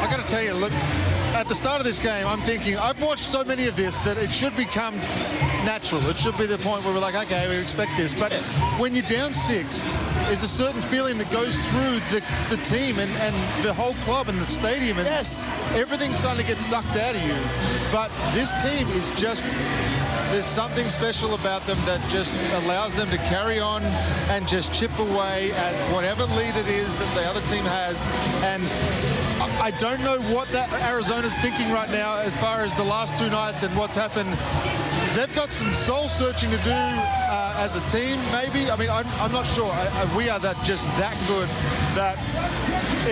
I got to tell you, look, at the start of this game, I'm thinking, I've watched so many of this that it should become natural. It should be the point where we're like, okay, we expect this. But when you're down 6, there's a certain feeling that goes through the team and the whole club and the stadium. And yes, everything's starting to get sucked out of you. But this team is just, there's something special about them that just allows them to carry on and just chip away at whatever lead it is that the other team has. And I don't know what that Arizona's thinking right now as far as the last 2 nights and what's happened. They've got some soul searching to do as a team, maybe. I mean, I'm not sure. We are just that good that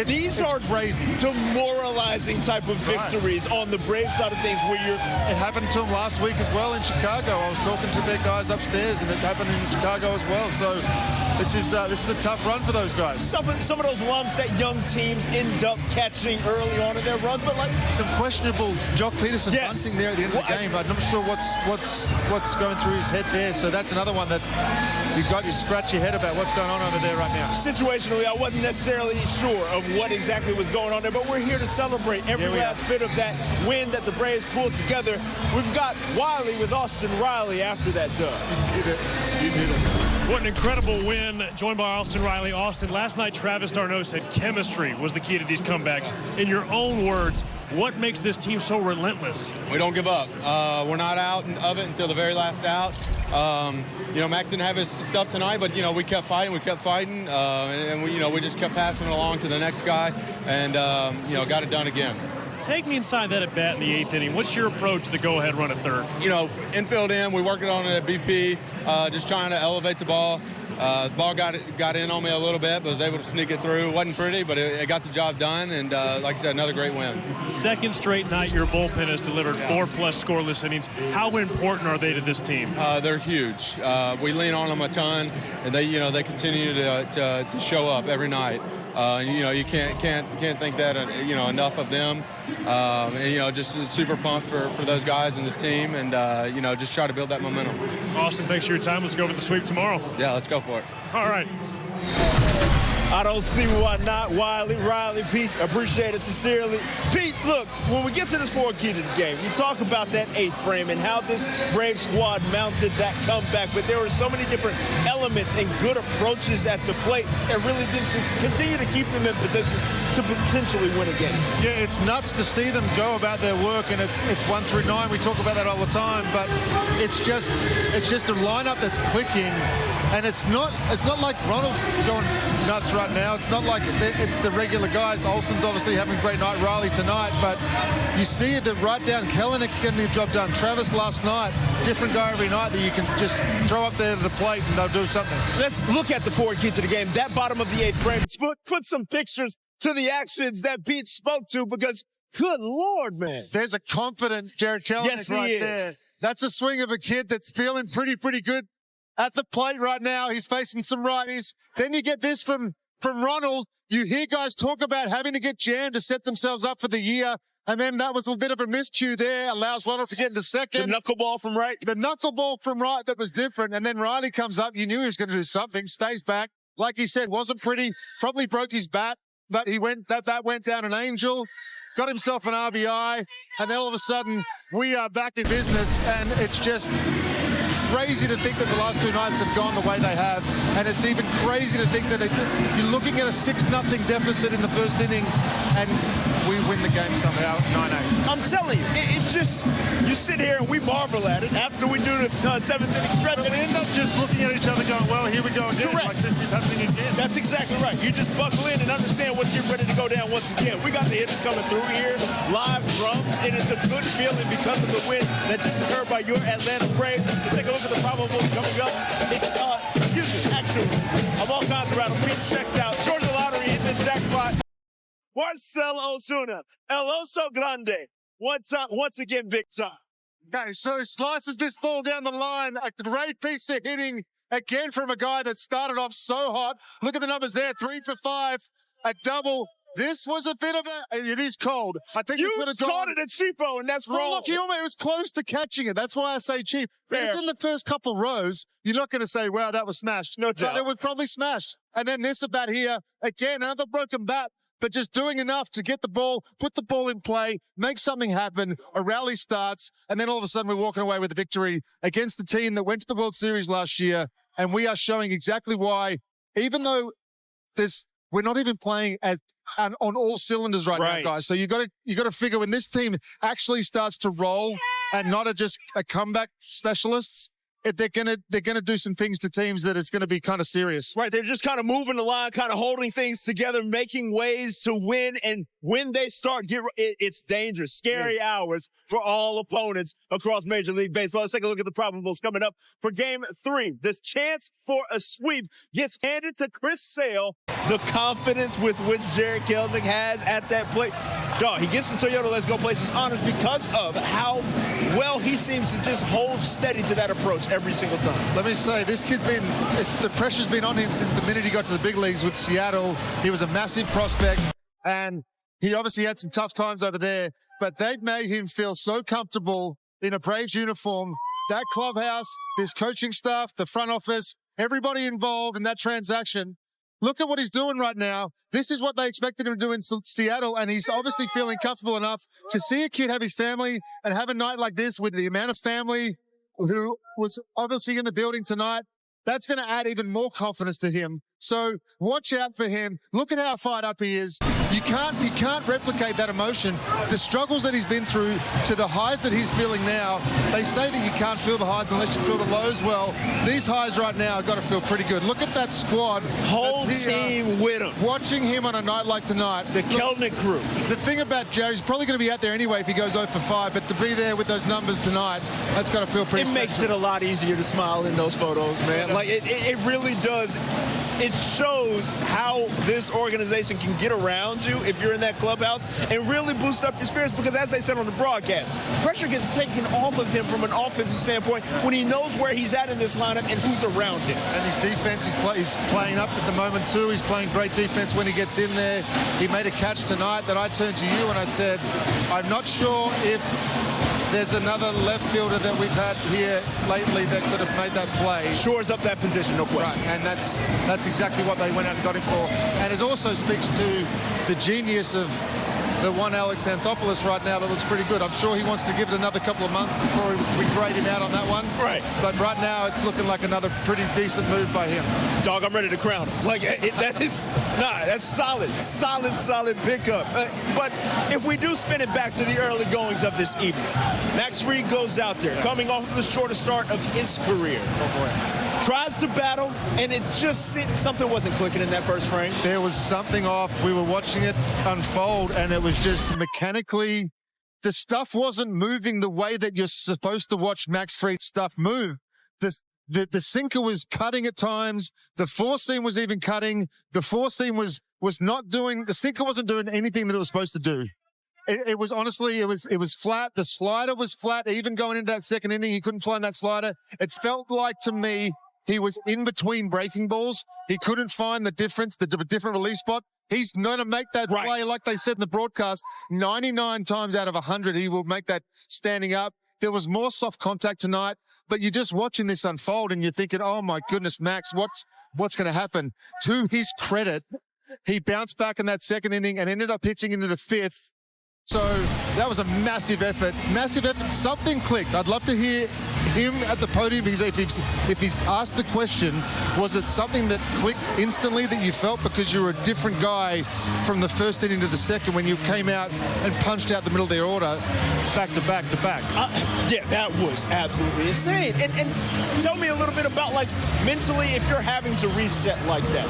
these are crazy, demoralizing type of victories on the Brave side of things. Where it happened to them last week as well in Chicago. I was talking to their guys upstairs, and it happened in Chicago as well. So this is a tough run for those guys. Some of those lumps that young teams end up catching early on in their runs, but like some questionable Jock Peterson bunting there at the end of the game. I'm not sure what's going through his head there. So that's another one that you scratch your head about what's going on over there right now. Situationally, I wasn't necessarily sure of what exactly was going on there, but we're here to celebrate every last bit of that win that the Braves pulled together. We've got Wiley with Austin Riley after that dub. You did it. You did it. What an incredible win, joined by Austin Riley. Austin, last night Travis d'Arnaud said chemistry was the key to these comebacks. In your own words, what makes this team so relentless? We don't give up. We're not out of it until the very last out. Mac didn't have his stuff tonight, but, we kept fighting, and we just kept passing it along to the next guy and, got it done again. Take me inside that at bat in the 8th inning. What's your approach to the go-ahead run at 3rd? Infield in, we working on it at BP, just trying to elevate the ball. The ball got in on me a little bit, but was able to sneak it through. It wasn't pretty, but it got the job done, and like I said, another great win. Second straight night your bullpen has delivered 4+ scoreless innings. How important are they to this team? They're huge. We lean on them a ton, and they continue to show up every night. You can't think that enough of them. Just super pumped for those guys and this team, and just try to build that momentum. Austin, thanks for your time. Let's go for the sweep tomorrow. Yeah, let's go for it. All right. I don't see why not. Riley, Pete, appreciate it sincerely. Pete, look, when we get to this 4th key to the game, you talk about that 8th frame and how this Brave squad mounted that comeback, but there were so many different elements and good approaches at the plate that really just continue to keep them in position to potentially win a game. Yeah, it's nuts to see them go about their work, and it's 1 through 9. We talk about that all the time, but it's just a lineup that's clicking, and it's not like Ronald's going nuts right now. It's not like it's the regular guys. Olsen's obviously having a great night, Riley tonight, but you see it right down. Kelenick's getting the job done. Travis last night, different guy every night that you can just throw up there to the plate and they'll do something. Let's look at the 4th key to the game. That bottom of the 8th frame. Put some pictures to the actions that Pete spoke to, because good Lord, man. There's a confident Jared Kelenic right there. That's a swing of a kid that's feeling pretty good at the plate right now. He's facing some righties. Then you get this from Ronald. You hear guys talk about having to get jammed to set themselves up for the year. And then that was a bit of a miscue there. Allows Ronald to get into second. The knuckleball from right. The knuckleball from right that was different. And then Riley comes up. You knew he was going to do something. Stays back. Like he said, wasn't pretty. Probably broke his bat. But that went down an angel. Got himself an RBI. And then all of a sudden, we are back in business. And it's just crazy to think that the last 2 nights have gone the way they have, and it's even crazy to think that you're looking at a 6-0 deficit in the 1st inning, and we win the game somehow, 9-8. I'm telling you, it just, you sit here and we marvel at it after we do the 7th inning stretch. But we end up just looking at each other going, well, here we go again. Correct. Like this is happening again. That's exactly right. You just buckle in and understand what's getting ready to go down once again. We got the hitters coming through here, live drums, and it's a good feeling because of the win that just occurred by your Atlanta Braves. Let's take a look at the probables coming up. I'm all kinds of rattle. Pete's checked out. Georgia Lottery hitting the jackpot. Marcell Ozuna, El Oso Grande. Once again, big time. Okay, so he slices this ball down the line. A great piece of hitting again from a guy that started off so hot. Look at the numbers there, 3 for 5, a double. This was a bit of it is cold. I think you caught it a cheapo, and that's wrong. Look, it was close to catching it. That's why I say cheap. If it's in the first couple rows, you're not going to say, wow, that was smashed. No doubt. But it was probably smashed. And then this bat here, again, another broken bat. but just doing enough to get the ball, put the ball in play, make something happen, a rally starts, and then all of a sudden we're walking away with a victory against the team that went to the World Series last year. And we are showing exactly why, even though we're not even playing on all cylinders right now, guys. So you got to figure when this team actually starts to roll and not just a comeback specialists, they're gonna do some things to teams that it's gonna be kind of serious. Right, they're just kind of moving the line, kind of holding things together, making ways to win. And when they start, it's dangerous, scary hours for all opponents across Major League Baseball. Let's take a look at the probables coming up for Game 3. This chance for a sweep gets handed to Chris Sale. The confidence with which Jared Kelenic has at that plate. Dog, he gets the Toyota Let's Go Places honors because of how well he seems to just hold steady to that approach every single time. Let me say, this kid's the pressure's been on him since the minute he got to the big leagues with Seattle. He was a massive prospect, and he obviously had some tough times over there, but they've made him feel so comfortable in a Braves uniform. That clubhouse, this coaching staff, the front office, everybody involved in that transaction. Look at what he's doing right now. This is what they expected him to do in Seattle, and he's obviously feeling comfortable enough to see a kid have his family and have a night like this with the amount of family who was obviously in the building tonight. That's going to add even more confidence to him. So watch out for him. Look at how fired up he is. You can't replicate that emotion. The struggles that he's been through to the highs that he's feeling now. They say that you can't feel the highs unless you feel the lows. Well, these highs right now have got to feel pretty good. Look at that squad. Whole team with him. Watching him on a night like tonight. The Kelenic crew. The thing about Jared, he's probably going to be out there anyway if he goes 0 for 5, but to be there with those numbers tonight, that's got to feel pretty special. It makes it a lot easier to smile in those photos, man. Like, it really does. It shows how this organization can get around you if you're in that clubhouse and really boost up your spirits, because as they said on the broadcast, pressure gets taken off of him from an offensive standpoint when he knows where he's at in this lineup and who's around him. And his defense, he's playing up at the moment too. He's playing great defense when he gets in there. He made a catch tonight that I turned to you and I said, I'm not sure if there's another left fielder that we've had here lately that could have made that play. Shores up that position, no question. Right, and that's exactly what they went out and got him for. And it also speaks to the genius of the one Alex Anthopoulos right now that looks pretty good. I'm sure he wants to give it another couple of months before we grade him out on that one. Right. But right now it's looking like another pretty decent move by him. Dog, I'm ready to crown him. Like, that's solid pickup. But if we do spin it back to the early goings of this evening, Max Fried goes out there, coming off of the shortest start of his career. Oh, boy. Tries to battle, and it just something wasn't clicking in that first frame. There was something off. We were watching it unfold, and it was just mechanically, the stuff wasn't moving the way that you're supposed to watch Max Fried stuff move. The sinker was cutting at times. The four-seam was even cutting. The four-seam was not doing, the sinker wasn't doing anything that it was supposed to do. It was honestly, it was flat. The slider was flat. Even going into that second inning, he couldn't find that slider. It felt like to me, he was in between breaking balls. He couldn't find the difference, the different release spot. He's going to make that play, like they said in the broadcast, 99 times out of 100, he will make that standing up. There was more soft contact tonight, but you're just watching this unfold and you're thinking, oh my goodness, Max, what's going to happen? To his credit, he bounced back in that second inning and ended up pitching into the fifth. So that was a massive effort. Massive effort. Something clicked. I'd love to hear him at the podium, because if he's asked the question, was it something that clicked instantly that you felt because you were a different guy from the first inning to the second when you came out and punched out the middle of their order back to back to back? Yeah, that was absolutely insane. And tell me a little bit about, like, mentally, if you're having to reset like that.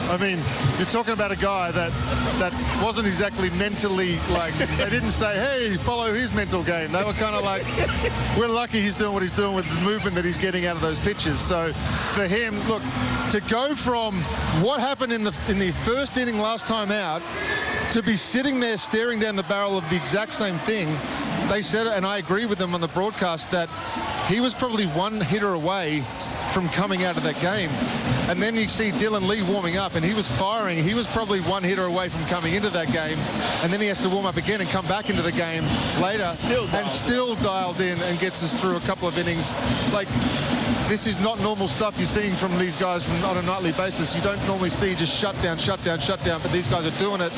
I mean, you're talking about a guy that wasn't exactly mentally, like, they didn't say, hey, follow his mental game. They were kind of like, we're lucky he's doing what he's doing with the movement that he's getting out of those pitches. So for him, look, to go from what happened in the first inning last time out to be sitting there staring down the barrel of the exact same thing, they said, and I agree with them on the broadcast, that he was probably one hitter away from coming out of that game. And then you see Dylan Lee warming up, and he was firing. He was probably one hitter away from coming into that game. And then he has to warm up again and come back into the game later. Still dialed in and gets us through a couple of innings. Like, this is not normal stuff you're seeing from these guys on a nightly basis. You don't normally see just shut down, but these guys are doing it.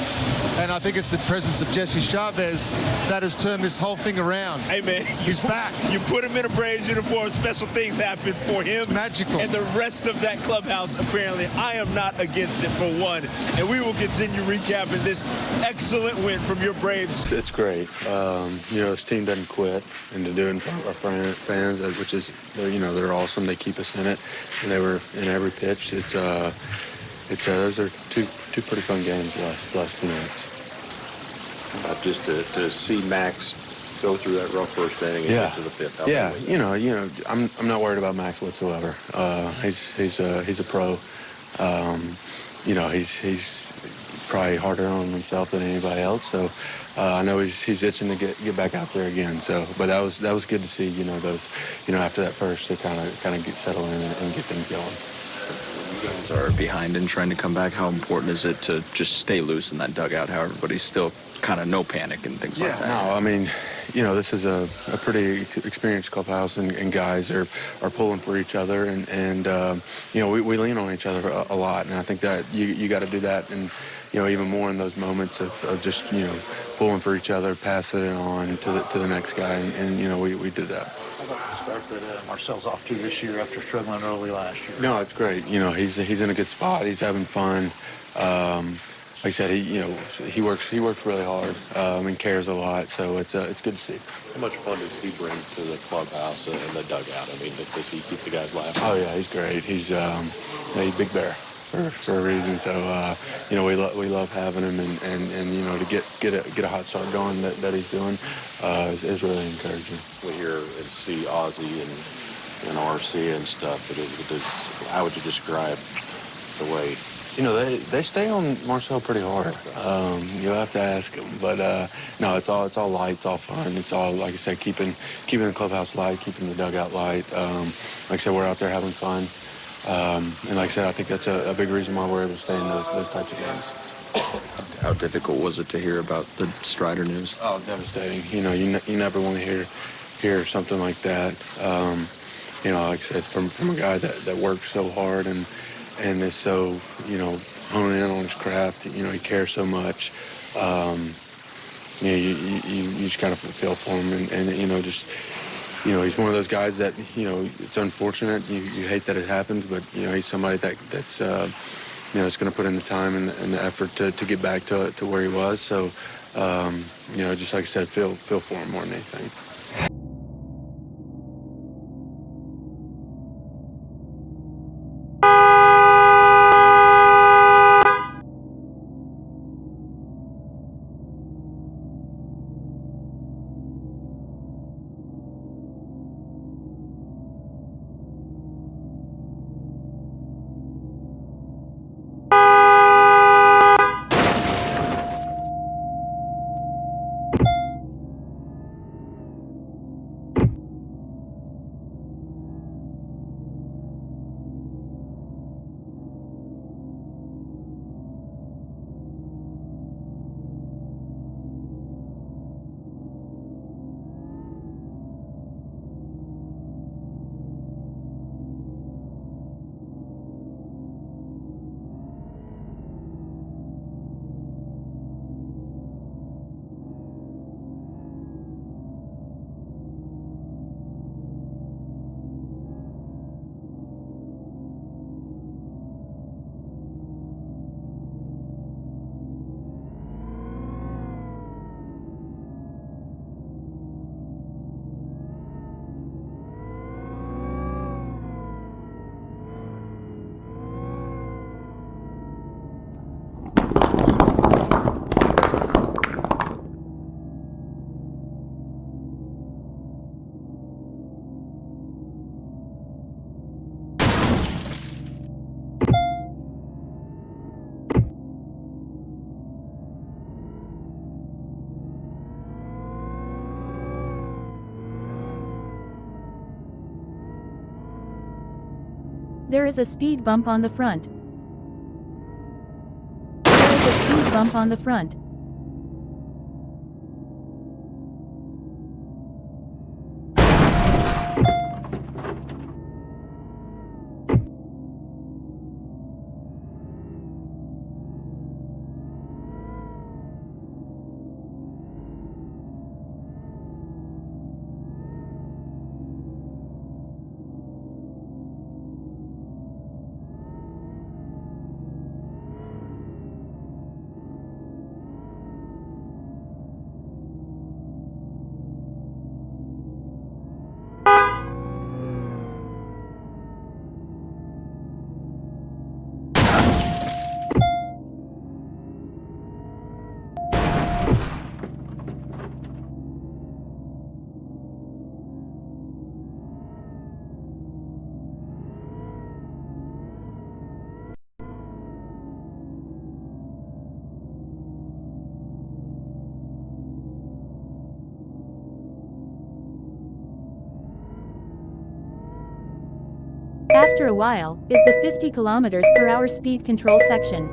And I think it's the presence of Jesse Chavez that has turned this whole thing around. Hey, man. He's back. You put him in a Braves uniform, special things happen for him. It's magical. And the rest of that clubhouse, apparently. I am not against it for one. And we will continue recapping this excellent win from your Braves. It's great. This team doesn't quit, and to do it in front of our fans, which is, they're awesome. They keep us in it, and they were in every pitch. Those are two pretty fun games the last few minutes. Just to see Max go through that rough first inning and get to the fifth. I'm not worried about Max whatsoever. He's a pro. He's probably harder on himself than anybody else. So I know he's itching to get back out there again. So, but that was good to see. After that first, to kind of get settled in and get things going. You guys are behind and trying to come back. How important is it to just stay loose in that dugout? How everybody's still kind of no panic and things like that? No, I mean, this is a pretty experienced clubhouse, and guys are pulling for each other, and we lean on each other a lot, and I think that you got to do that, and even more in those moments of just pulling for each other, passing it on to the next guy, and we did that. Start that Marcell's off to this year after struggling early last year. No, it's great. He's in a good spot. He's having fun. Like I said, he works really hard and cares a lot. So it's good to see. How much fun does he bring to the clubhouse and the dugout? I mean, does he keep the guys laughing? Oh yeah, he's great. He's Big Bear for a reason. So we love having him, and to get a hot start going that he's doing is really encouraging. We hear and see Ozzy and RC and stuff. How would you describe the way? They stay on Marcell pretty hard. You'll have to ask them, but no, it's all light, it's all fun. It's all, like I said, keeping the clubhouse light, keeping the dugout light. Like I said, we're out there having fun, and like I said, I think that's a big reason why we're able to stay in those types of games. How difficult was it to hear about the Strider news? Oh, devastating. You never want to hear something like that. Like I said, from a guy that works so hard and is so, honing in on his craft. He cares so much. You just kind of feel for him, and he's one of those guys that, it's unfortunate. You hate that it happens, but, he's somebody that's is going to put in the time and the effort to get back to where he was. So, just like I said, feel for him more than anything. There is a speed bump on the front. There is a speed bump on the front. After a while, is the 50 km/h speed control section.